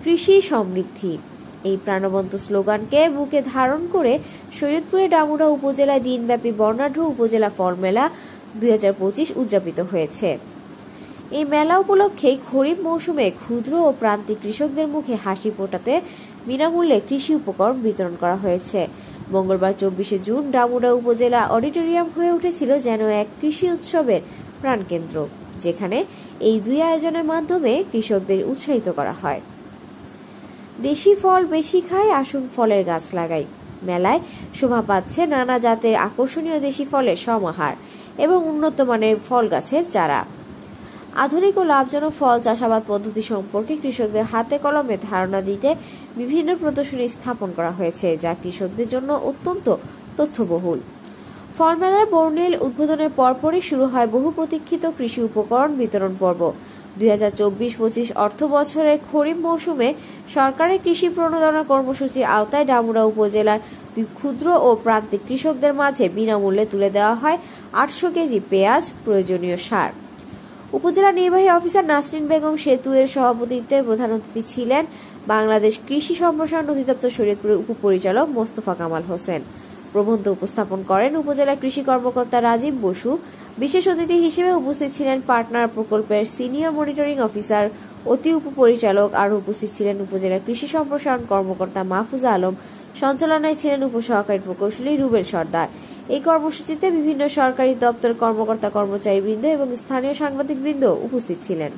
কৃষি সমৃদ্ধি। এই প্রাণবন্ত স্লোগানকে বুকে ধারণ করে শরীয়তপুরের ডামুরা উপজেলায় দিনব্যাপী বর্ণাঢ্য উপজেলা ফল মেলা 2025 উদযাপিত হয়েছে। এই মেলা উপলক্ষে খরিফ মৌসুমে ক্ষুদ্র ও প্রান্তিক কৃষকদের মুখে হাসি ফোটাতে বিনামূল্যে কৃষি উপকরণ বিতরণ করা হয়েছে। মঙ্গলবার 24 জুন ডামুরা উপজেলা অডিটোরিয়াম হয়ে উঠেছিল যেন এক কৃষি উৎসবের প্রাণকেন্দ্র, যেখানে এই দুই আয়োজনের মাধ্যমে কৃষকদের উৎসাহিত করা হয়। দেশি ফল বেশি খাই, আসুন ফলের গাছ লাগাই। মেলায় শোভা পাচ্ছে নানা জাতের আকর্ষণীয় দেশি ফলের সমাহার এবং উন্নত মানের ফল গাছের চারা। আধুনিক ও লাভজনক ফল চাষাবাদ পদ্ধতি সম্পর্কে কৃষকদের হাতে কলমে ধারণা দিতে বিভিন্ন প্রদর্শনী স্থাপন করা হয়েছে, যা কৃষকদের জন্য অত্যন্ত তথ্যবহুল। ফল মেলার বর্ণিল উদ্বোধনের পরপরই শুরু হয় বহু প্রতীক্ষিত কৃষি উপকরণ বিতরণ পর্ব। 2024-25 অর্থ বছরের খরিফ মৌসুমে সরকারের কৃষি প্রণোদনা কর্মসূচির আওতায় ডামুরা উপজেলার ক্ষুদ্র ও প্রান্তিক কৃষকদের মাঝে বিনামূল্যে তুলে দেওয়া হয় 800 কেজি পেঁয়াজ, প্রয়োজনীয় সার। উপজেলা নির্বাহী অফিসার নাসরিন বেগম সেতু এর সভাপতিত্বে প্রধান অতিথি ছিলেন বাংলাদেশ কৃষি সম্প্রসারণ অধিদপ্তর শরীয়তপুরের উপপরিচালক মোস্তফা কামাল হোসেন। প্রবন্ধ উপস্থাপন করেন উপজেলা কৃষি কর্মকর্তা রাজীব বসু। বিশেষ অতিথি হিসেবে উপস্থিত ছিলেন পার্টনার প্রকল্পের সিনিয়র মনিটরিং অফিসার অতি উপপরিচালক। আরও উপস্থিত ছিলেন উপজেলা কৃষি সম্প্রসারণ কর্মকর্তা মাহফুজা আলম। সঞ্চালনায় ছিলেন উপসহকারী প্রকৌশলী রুবেল সর্দার। এই কর্মসূচিতে বিভিন্ন সরকারি দপ্তর কর্মকর্তা কর্মচারীবৃন্দ এবং স্থানীয় সাংবাদিকবৃন্দ উপস্থিত ছিলেন।